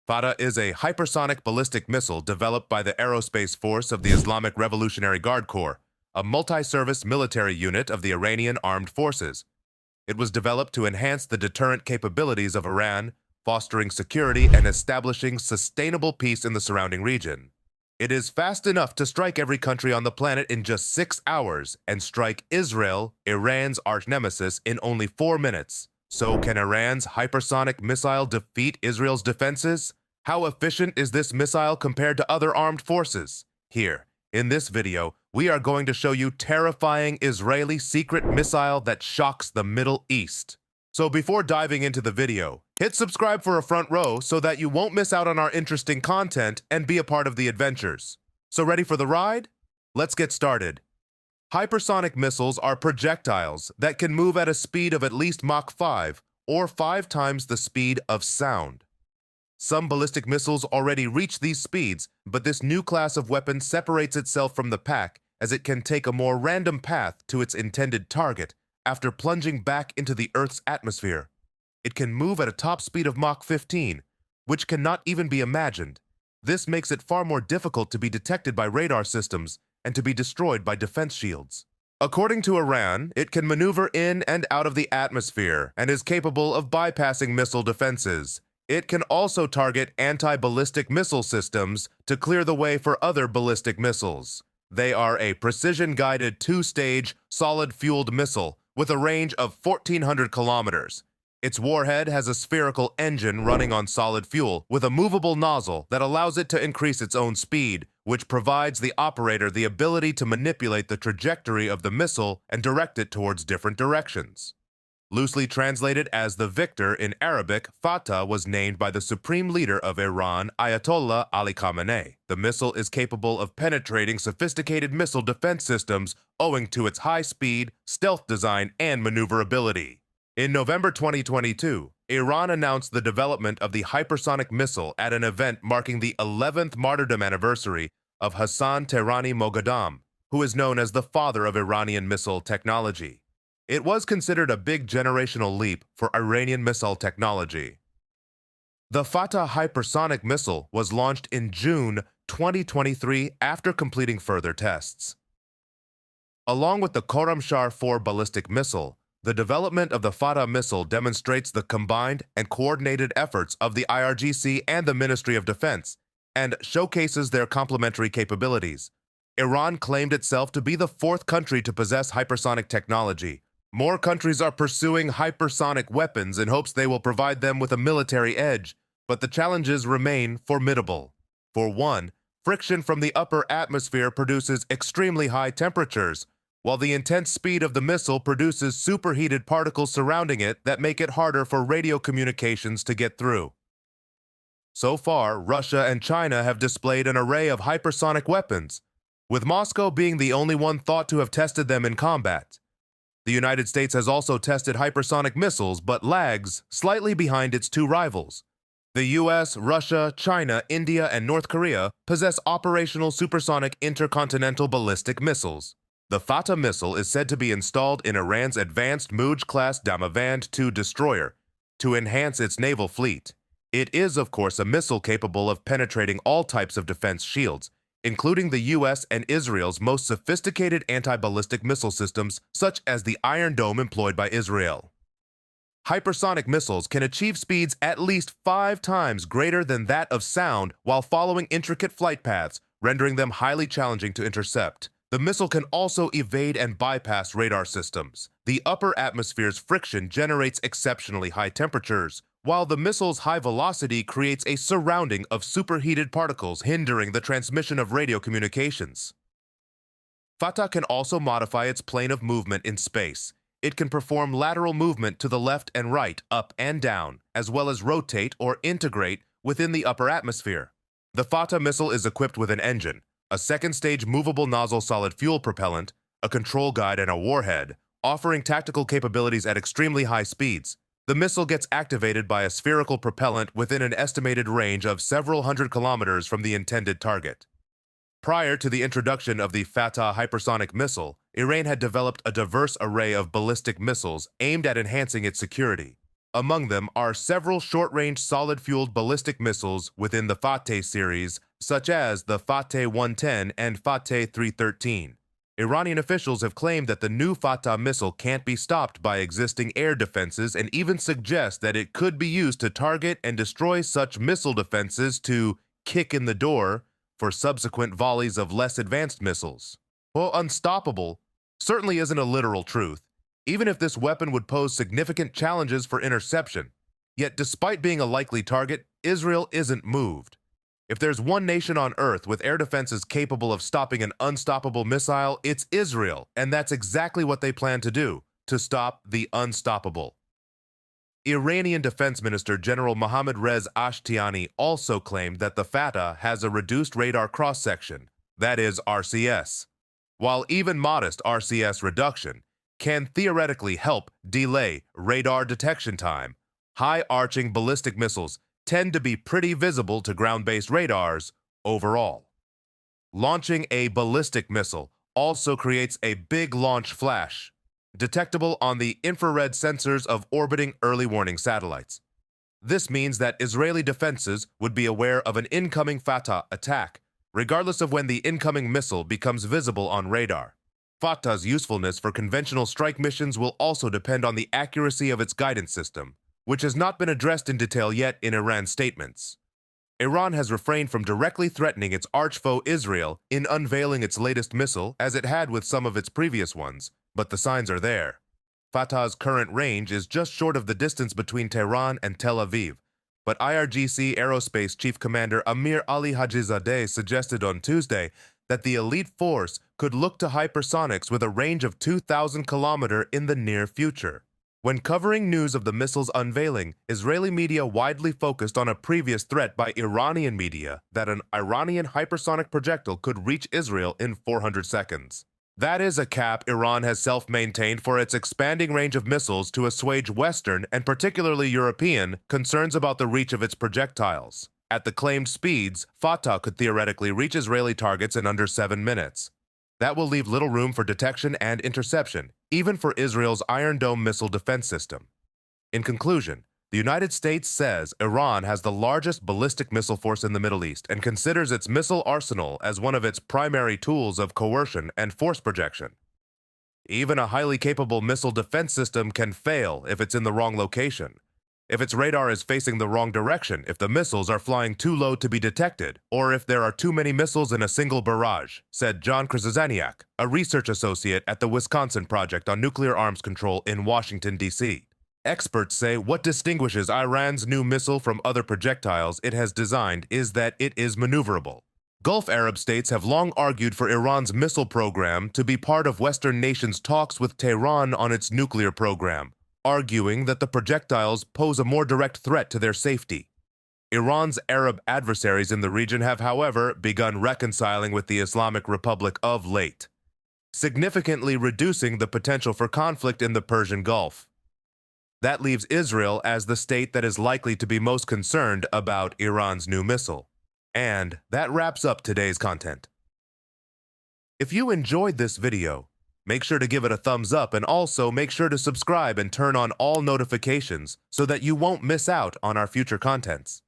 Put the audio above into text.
Fatah is a hypersonic ballistic missile developed by the Aerospace Force of the Islamic Revolutionary Guard Corps, a multi-service military unit of the Iranian Armed Forces. It was developed to enhance the deterrent capabilities of Iran, fostering security and establishing sustainable peace in the surrounding region. It is fast enough to strike every country on the planet in just 6 hours and strike Israel, Iran's arch-nemesis, in only 4 minutes. So can Iran's hypersonic missile defeat Israel's defenses? How efficient is this missile compared to other armed forces? Here, in this video, we are going to show you terrifying Israeli secret missile that shocks the Middle East. So before diving into the video, hit subscribe for a front row so that you won't miss out on our interesting content and be a part of the adventures. So ready for the ride? Let's get started. Hypersonic missiles are projectiles that can move at a speed of at least Mach 5, or 5 times the speed of sound. Some ballistic missiles already reach these speeds, but this new class of weapon separates itself from the pack as it can take a more random path to its intended target after plunging back into the Earth's atmosphere. It can move at a top speed of Mach 15, which cannot even be imagined. This makes it far more difficult to be detected by radar systems and to be destroyed by defense shields. According to Iran, it can maneuver in and out of the atmosphere and is capable of bypassing missile defenses. It can also target anti-ballistic missile systems to clear the way for other ballistic missiles. They are a precision-guided 2-stage, solid-fueled missile with a range of 1,400 kilometers. Its warhead has a spherical engine running on solid fuel with a movable nozzle that allows it to increase its own speed, which provides the operator the ability to manipulate the trajectory of the missile and direct it towards different directions. Loosely translated as the Victor in Arabic, Fatah was named by the supreme leader of Iran, Ayatollah Ali Khamenei. The missile is capable of penetrating sophisticated missile defense systems owing to its high speed, stealth design, and maneuverability. In November 2022, Iran announced the development of the hypersonic missile at an event marking the 11th martyrdom anniversary of Hassan Tehrani Moghadam, who is known as the father of Iranian missile technology. It was considered a big generational leap for Iranian missile technology. The Fatah hypersonic missile was launched in June 2023 after completing further tests. Along with the Khorramshahr 4 ballistic missile, the development of the Fatah missile demonstrates the combined and coordinated efforts of the IRGC and the Ministry of Defense, and showcases their complementary capabilities. Iran claimed itself to be the 4th country to possess hypersonic technology. More countries are pursuing hypersonic weapons in hopes they will provide them with a military edge, but the challenges remain formidable. For one, friction from the upper atmosphere produces extremely high temperatures, while the intense speed of the missile produces superheated particles surrounding it that make it harder for radio communications to get through. So far, Russia and China have displayed an array of hypersonic weapons, with Moscow being the only one thought to have tested them in combat. The United States has also tested hypersonic missiles, but lags slightly behind its 2 rivals. The US, Russia, China, India, and North Korea possess operational supersonic intercontinental ballistic missiles. The Fatah missile is said to be installed in Iran's advanced Mujh-class Damavand 2 destroyer to enhance its naval fleet. It is, of course, a missile capable of penetrating all types of defense shields, including the US and Israel's most sophisticated anti-ballistic missile systems, such as the Iron Dome employed by Israel. Hypersonic missiles can achieve speeds at least 5 times greater than that of sound while following intricate flight paths, rendering them highly challenging to intercept. The missile can also evade and bypass radar systems. The upper atmosphere's friction generates exceptionally high temperatures, while the missile's high velocity creates a surrounding of superheated particles hindering the transmission of radio communications. Fatah can also modify its plane of movement in space. It can perform lateral movement to the left and right, up and down, as well as rotate or integrate within the upper atmosphere. The Fatah missile is equipped with an engine, a 2nd-stage movable nozzle solid fuel propellant, a control guide, and a warhead, offering tactical capabilities at extremely high speeds. The missile gets activated by a spherical propellant within an estimated range of several hundred kilometers from the intended target. Prior to the introduction of the Fatah hypersonic missile, Iran had developed a diverse array of ballistic missiles aimed at enhancing its security. Among them are several short-range solid-fueled ballistic missiles within the Fateh series, such as the Fateh 110 and Fateh 313. Iranian officials have claimed that the new Fateh missile can't be stopped by existing air defenses and even suggest that it could be used to target and destroy such missile defenses to kick in the door for subsequent volleys of less advanced missiles. Well, unstoppable certainly isn't a literal truth, even if this weapon would pose significant challenges for interception. Yet despite being a likely target, Israel isn't moved. If there's one nation on Earth with air defenses capable of stopping an unstoppable missile, it's Israel, and that's exactly what they plan to do, to stop the unstoppable. Iranian Defense Minister General Mohammad Reza Ashtiani also claimed that the Fateh has a reduced radar cross-section, that is RCS. While even modest RCS reduction can theoretically help delay radar detection time, high-arching ballistic missiles tend to be pretty visible to ground-based radars overall. Launching a ballistic missile also creates a big launch flash, detectable on the infrared sensors of orbiting early warning satellites. This means that Israeli defenses would be aware of an incoming Fateh attack, regardless of when the incoming missile becomes visible on radar. Fateh's usefulness for conventional strike missions will also depend on the accuracy of its guidance system, which has not been addressed in detail yet in Iran's statements. Iran has refrained from directly threatening its arch-foe Israel in unveiling its latest missile, as it had with some of its previous ones, but the signs are there. Fateh's current range is just short of the distance between Tehran and Tel Aviv, but IRGC Aerospace Chief Commander Amir Ali Hajizadeh suggested on Tuesday that the elite force could look to hypersonics with a range of 2,000 kilometers in the near future. When covering news of the missile's unveiling, Israeli media widely focused on a previous threat by Iranian media that an Iranian hypersonic projectile could reach Israel in 400 seconds. That is a cap Iran has self-maintained for its expanding range of missiles to assuage Western, and particularly European, concerns about the reach of its projectiles. At the claimed speeds, Fateh could theoretically reach Israeli targets in under 7 minutes. That will leave little room for detection and interception, even for Israel's Iron Dome missile defense system. In conclusion, the United States says Iran has the largest ballistic missile force in the Middle East and considers its missile arsenal as one of its primary tools of coercion and force projection. Even a highly capable missile defense system can fail if it's in the wrong location, if its radar is facing the wrong direction, if the missiles are flying too low to be detected, or if there are too many missiles in a single barrage, said John Krzyzaniak, a research associate at the Wisconsin Project on Nuclear Arms Control in Washington, D.C. Experts say what distinguishes Iran's new missile from other projectiles it has designed is that it is maneuverable. Gulf Arab states have long argued for Iran's missile program to be part of Western nations' talks with Tehran on its nuclear program, arguing that the projectiles pose a more direct threat to their safety. Iran's Arab adversaries in the region have, however, begun reconciling with the Islamic Republic of late, significantly reducing the potential for conflict in the Persian Gulf. That leaves Israel as the state that is likely to be most concerned about Iran's new missile. And that wraps up today's content. If you enjoyed this video, make sure to give it a thumbs up and also make sure to subscribe and turn on all notifications so that you won't miss out on our future contents.